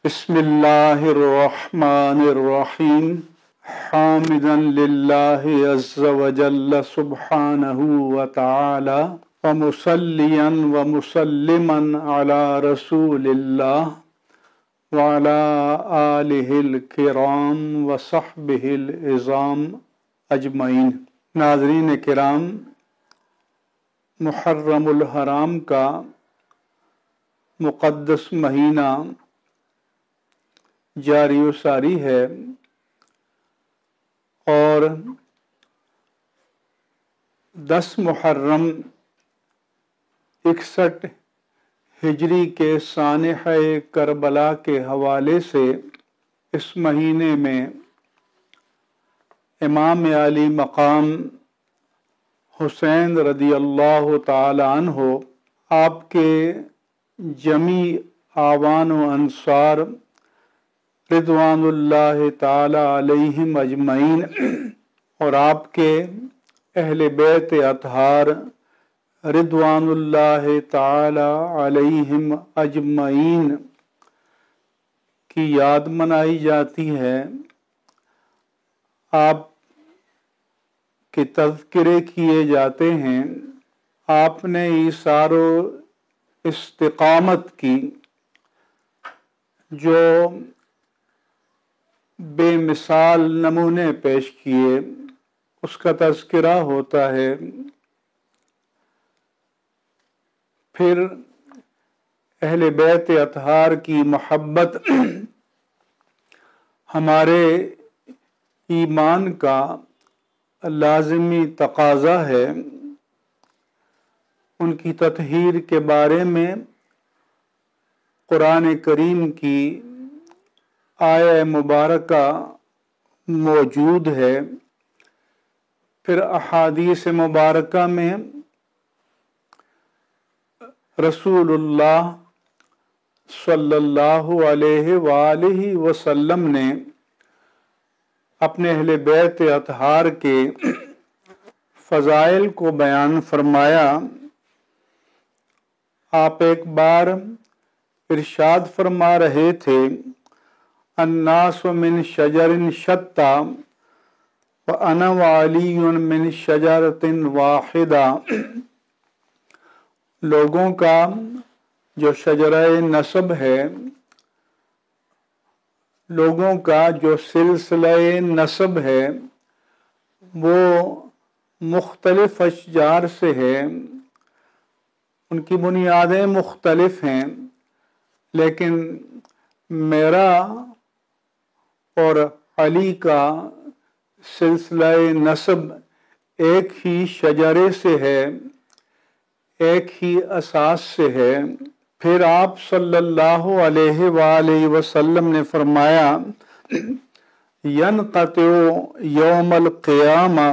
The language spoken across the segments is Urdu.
بسم اللہ الرحمن الرحیم حامدا للہ عز وجل سبحانہ وتعالی ومصلیا ومسلما علی رسول اللہ وعلی آلہ الکرام وصحبہ العظام اجمعین۔ ناظرین کرام، محرم الحرام کا مقدس مہینہ جاری و ساری ہے اور 10 محرم 61 ہجری کے سانحہ کربلا کے حوالے سے اس مہینے میں امام علی مقام حسین رضی اللہ تعالی عنہ، آپ کے جمیع آوان و انصار رضوان اللہ تعالی علیہم اجمعین اور آپ کے اہل بیت اطہار رضوان اللہ تعالی علیہم اجمعین کی یاد منائی جاتی ہے۔ آپ کے تذکرے کیے جاتے ہیں۔ آپ نے ایثار و استقامت کی، جو بے مثال نمونے پیش کیے، اس کا تذکرہ ہوتا ہے۔ پھر اہل بیت اطہار کی محبت ہمارے ایمان کا لازمی تقاضا ہے۔ ان کی تطہیر کے بارے میں قرآن کریم کی آیہ مبارکہ موجود ہے۔ پھر احادیث مبارکہ میں رسول اللہ صلی اللہ علیہ وآلہ وسلم نے اپنے اہل بیت اطہار کے فضائل کو بیان فرمایا۔ آپ ایک بار ارشاد فرما رہے تھے، الناس من شجر شتى وانا وعلی من شجرۃ واحدہ۔ لوگوں کا جو شجرہ نسب ہے، لوگوں کا جو سلسلہ نسب ہے، وہ مختلف اشجار سے ہے، ان کی بنیادیں مختلف ہیں، لیکن میرا اور علی کا سلسلہ نسب ایک ہی شجرے سے ہے، ایک ہی اساس سے ہے۔ پھر آپ صلی اللہ علیہ وآلہ وسلم نے فرمایا، ینقطع یوم القیامہ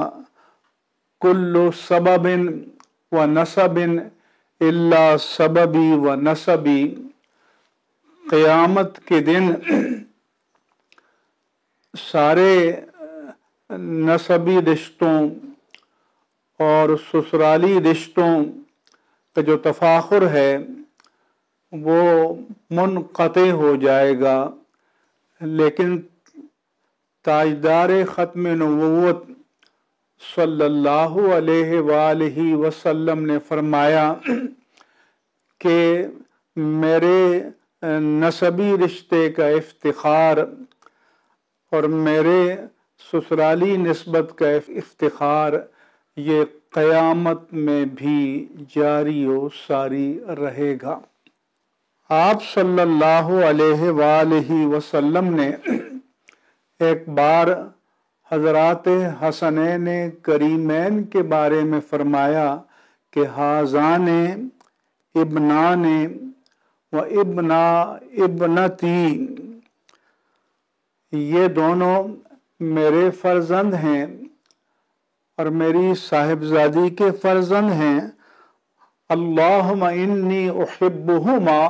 کل سبب و نسب الا سببی و نسبی۔ قیامت کے دن سارے نسبی رشتوں اور سسرالی رشتوں کا جو تفاخر ہے وہ منقطع ہو جائے گا، لیکن تاجدار ختم نبوت صلی اللہ علیہ وآلہ وسلم نے فرمایا کہ میرے نسبی رشتے کا افتخار اور میرے سسرالی نسبت کا افتخار یہ قیامت میں بھی جاری و ساری رہے گا۔ آپ صلی اللہ علیہ وآلہ وسلم نے ایک بار حضرات حسنین کریمین کے بارے میں فرمایا کہ ھذان ابنان و ابنا ابنتی، یہ دونوں میرے فرزند ہیں اور میری صاحبزادی کے فرزند ہیں۔ اللہم انی احبہما،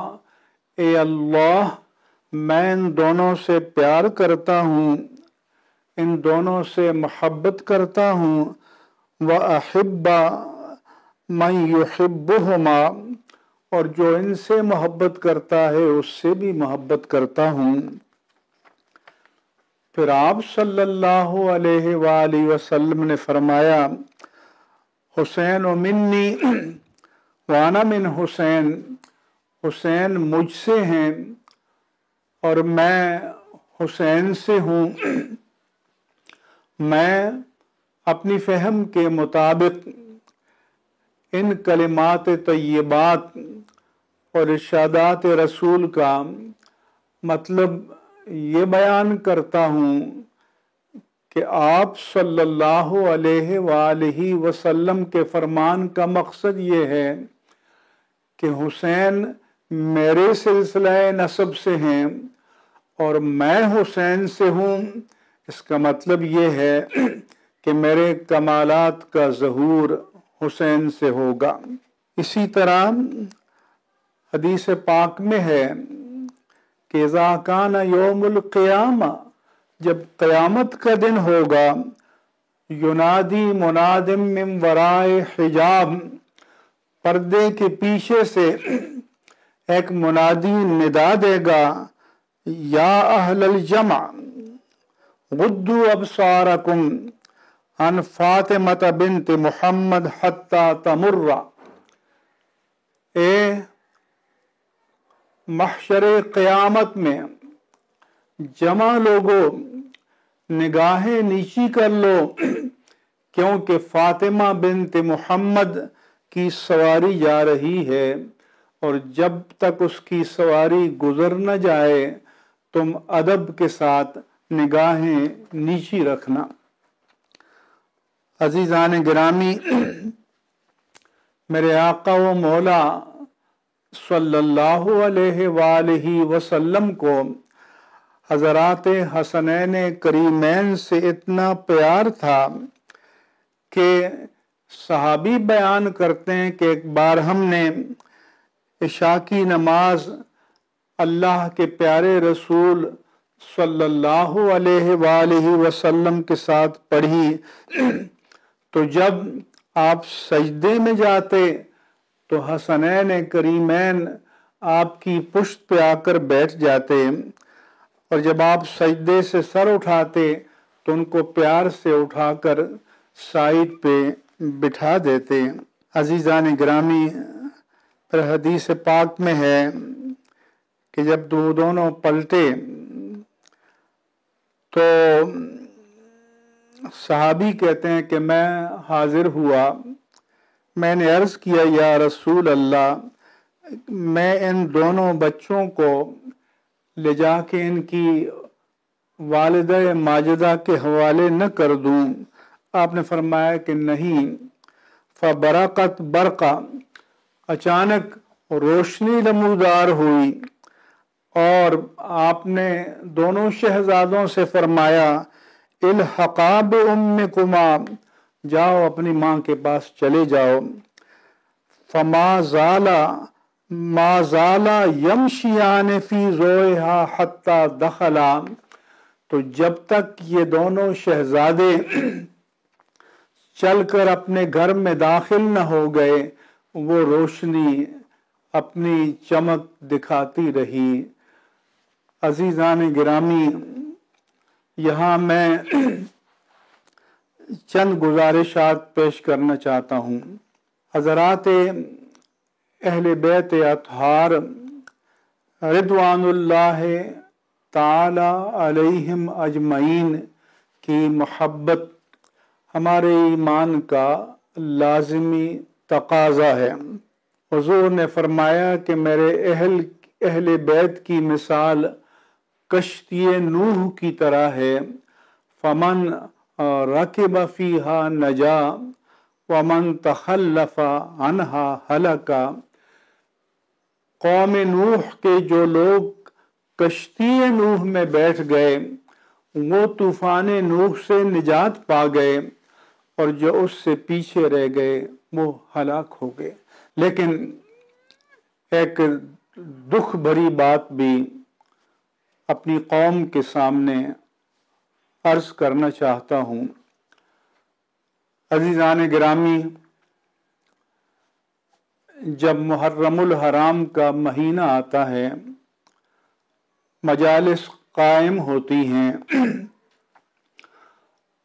اے اللہ میں ان دونوں سے پیار کرتا ہوں، ان دونوں سے محبت کرتا ہوں۔ وَأَحِبَّ مَن يُحِبُّهُمَا، اور جو ان سے محبت کرتا ہے اس سے بھی محبت کرتا ہوں۔ پھر آپ صلی اللہ علیہ وآلہ وسلم نے فرمایا حسین منی وانا من حسین، حسین مجھ سے ہیں اور میں حسین سے ہوں۔ میں اپنی فہم کے مطابق ان کلمات طیبات اور ارشادات رسول کا مطلب یہ بیان کرتا ہوں کہ آپ صلی اللہ علیہ وآلہ وسلم کے فرمان کا مقصد یہ ہے کہ حسین میرے سلسلہ نسب سے ہیں اور میں حسین سے ہوں۔ اس کا مطلب یہ ہے کہ میرے کمالات کا ظہور حسین سے ہوگا۔ اسی طرح حدیث پاک میں ہے کہ اذا کان یوم القیامہ، جب قیامت کا دن ہوگا، ینادی مناد من ورائے حجاب، پردے کے پیچھے سے ایک منادی ندا دے گا، یا اہل الجمع غدوا ابصارکم عن فاطمۃ بنت محمد حتی تمر، اے محشر قیامت میں جمع لوگو نگاہیں نیچی کر لو، کیونکہ فاطمہ بنت محمد کی سواری جا رہی ہے اور جب تک اس کی سواری گزر نہ جائے تم ادب کے ساتھ نگاہیں نیچی رکھنا۔ عزیزان گرامی، میرے آقا و مولا صلی اللہ علیہ وآلہ وسلم کو حضرات حسنین کریمین سے اتنا پیار تھا کہ صحابی بیان کرتے ہیں کہ ایک بار ہم نے عشاء کی نماز اللہ کے پیارے رسول صلی اللہ علیہ وآلہ وسلم کے ساتھ پڑھی، تو جب آپ سجدے میں جاتے تو حسنین کریمین آپ کی پشت پہ آ کر بیٹھ جاتے، اور جب آپ سجدے سے سر اٹھاتے تو ان کو پیار سے اٹھا کر سائیڈ پہ بٹھا دیتے۔ عزیزان گرامی، پھر حدیث پاک میں ہے کہ جب دونوں پلٹے تو صحابی کہتے ہیں کہ میں حاضر ہوا، میں نے عرض کیا یا رسول اللہ، میں ان دونوں بچوں کو لے جا کے ان کی والدہ ماجدہ کے حوالے نہ کر دوں؟ آپ نے فرمایا کہ نہیں۔ فبرقت برقا، اچانک روشنی نمودار ہوئی اور آپ نے دونوں شہزادوں سے فرمایا الحقا بامکما، جاؤ اپنی ماں کے پاس چلے جاؤ۔ فما زالا یمشیان فی ضوئہا حتی دخلا، تو جب تک یہ دونوں شہزادے چل کر اپنے گھر میں داخل نہ ہو گئے وہ روشنی اپنی چمک دکھاتی رہی۔ عزیزان گرامی، یہاں میں چند گزارشات پیش کرنا چاہتا ہوں۔ حضرات اہل بیت اطہار رضوان اللہ تعالی علیہم اجمعین کی محبت ہمارے ایمان کا لازمی تقاضا ہے۔ حضور نے فرمایا کہ میرے اہل بیت کی مثال کشتی نوح کی طرح ہے، فمن رکب فیہا نجا ومن تخلف عنہا ہلکا۔ قوم نوح کے جو لوگ کشتی نوح میں بیٹھ گئے وہ طوفان نوح سے نجات پا گئے، اور جو اس سے پیچھے رہ گئے وہ ہلاک ہو گئے۔ لیکن ایک دکھ بھری بات بھی اپنی قوم کے سامنے عرض کرنا چاہتا ہوں۔ عزیزان گرامی، جب محرم الحرام کا مہینہ آتا ہے، مجالس قائم ہوتی ہیں،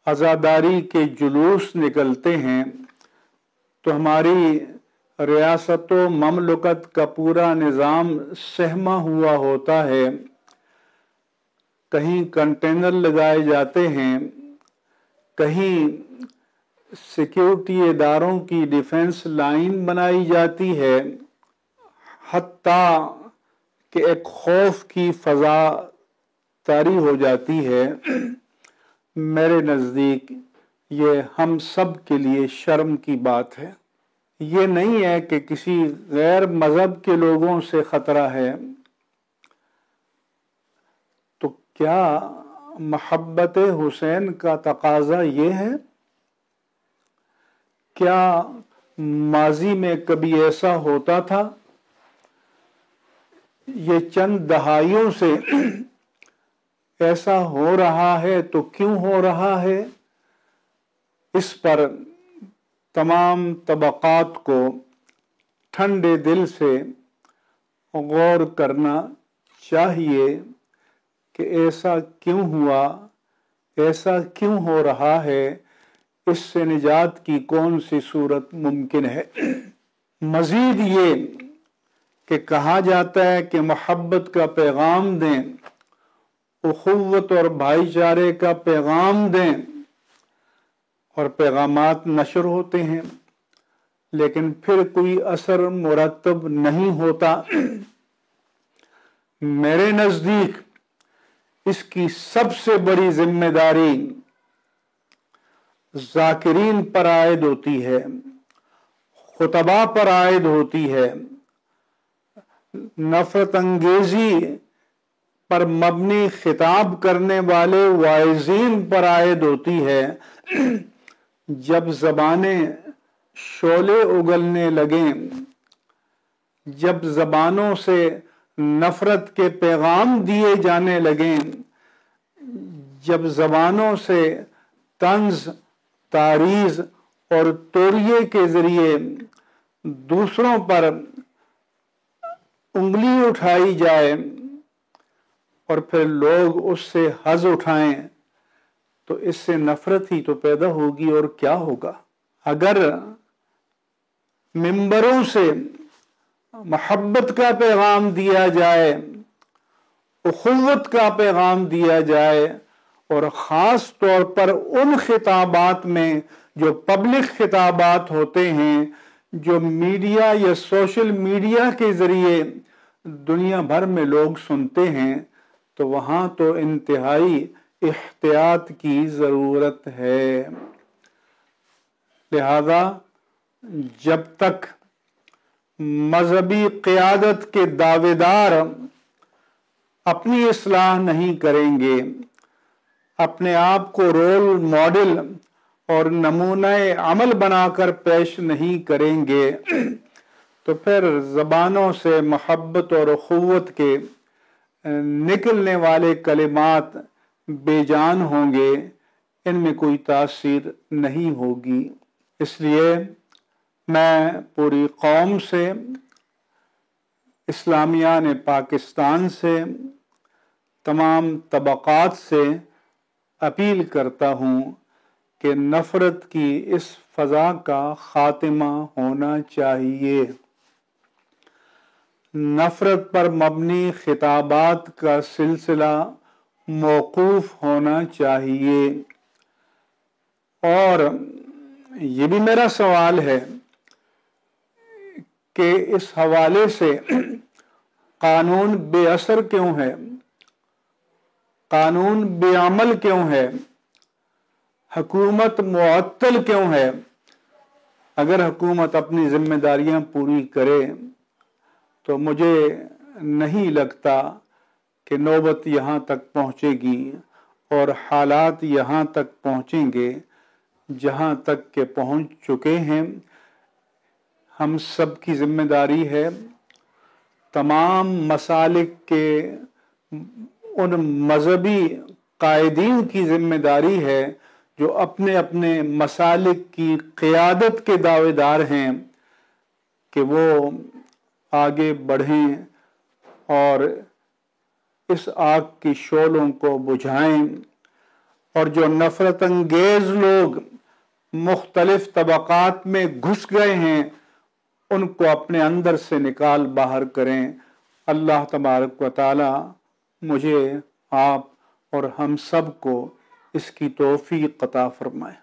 عزاداری کے جلوس نکلتے ہیں، تو ہماری ریاست و مملکت کا پورا نظام سہما ہوا ہوتا ہے۔ کہیں کنٹینر لگائے جاتے ہیں، کہیں سیکیورٹی اداروں کی ڈیفنس لائن بنائی جاتی ہے، حتیٰ کہ ایک خوف کی فضا طاری ہو جاتی ہے۔ میرے نزدیک یہ ہم سب کے لیے شرم کی بات ہے۔ یہ نہیں ہے کہ کسی غیر مذہب کے لوگوں سے خطرہ ہے، تو کیا محبت حسین کا تقاضا یہ ہے؟ کیا ماضی میں کبھی ایسا ہوتا تھا؟ یہ چند دہائیوں سے ایسا ہو رہا ہے تو کیوں ہو رہا ہے؟ اس پر تمام طبقات کو ٹھنڈے دل سے غور کرنا چاہیے کہ ایسا کیوں ہوا، ایسا کیوں ہو رہا ہے، اس سے نجات کی کون سی صورت ممکن ہے۔ مزید یہ کہ کہا جاتا ہے کہ محبت کا پیغام دیں، اخوت اور بھائی چارے کا پیغام دیں، اور پیغامات نشر ہوتے ہیں، لیکن پھر کوئی اثر مرتب نہیں ہوتا۔ میرے نزدیک اس کی سب سے بڑی ذمہ داری ذاکرین پر عائد ہوتی ہے، خطباء پر عائد ہوتی ہے، نفرت انگیزی پر مبنی خطاب کرنے والے واعظین پر عائد ہوتی ہے۔ جب زبانیں شعلے اگلنے لگیں، جب زبانوں سے نفرت کے پیغام دیے جانے لگیں، جب زبانوں سے طنز، تعریض اور توریے کے ذریعے دوسروں پر انگلی اٹھائی جائے اور پھر لوگ اس سے حظ اٹھائیں، تو اس سے نفرت ہی تو پیدا ہوگی، اور کیا ہوگا؟ اگر ممبروں سے محبت کا پیغام دیا جائے، اخوت کا پیغام دیا جائے، اور خاص طور پر ان خطابات میں جو پبلک خطابات ہوتے ہیں، جو میڈیا یا سوشل میڈیا کے ذریعے دنیا بھر میں لوگ سنتے ہیں، تو وہاں تو انتہائی احتیاط کی ضرورت ہے۔ لہذا جب تک مذہبی قیادت کے دعوے دار اپنی اصلاح نہیں کریں گے، اپنے آپ کو رول ماڈل اور نمونہ عمل بنا کر پیش نہیں کریں گے، تو پھر زبانوں سے محبت اور اخوت کے نکلنے والے کلمات بے جان ہوں گے، ان میں کوئی تاثیر نہیں ہوگی۔ اس لیے میں پوری قوم سے، اسلامیان پاکستان سے، تمام طبقات سے اپیل کرتا ہوں کہ نفرت کی اس فضا کا خاتمہ ہونا چاہیے۔ نفرت پر مبنی خطابات کا سلسلہ موقوف ہونا چاہیے۔ اور یہ بھی میرا سوال ہے کہ اس حوالے سے قانون بے اثر کیوں ہے؟ قانون بے عمل کیوں ہے؟ حکومت معطل کیوں ہے؟ اگر حکومت اپنی ذمہ داریاں پوری کرے تو مجھے نہیں لگتا کہ نوبت یہاں تک پہنچے گی اور حالات یہاں تک پہنچیں گے جہاں تک کہ پہنچ چکے ہیں۔ ہم سب کی ذمہ داری ہے، تمام مسالک کے ان مذہبی قائدین کی ذمہ داری ہے جو اپنے اپنے مسالک کی قیادت کے دعوے دار ہیں، کہ وہ آگے بڑھیں اور اس آگ کی شعلوں کو بجھائیں، اور جو نفرت انگیز لوگ مختلف طبقات میں گھس گئے ہیں ان کو اپنے اندر سے نکال باہر کریں۔ اللہ تبارک و تعالی مجھے، آپ اور ہم سب کو اس کی توفیق عطا فرمائے۔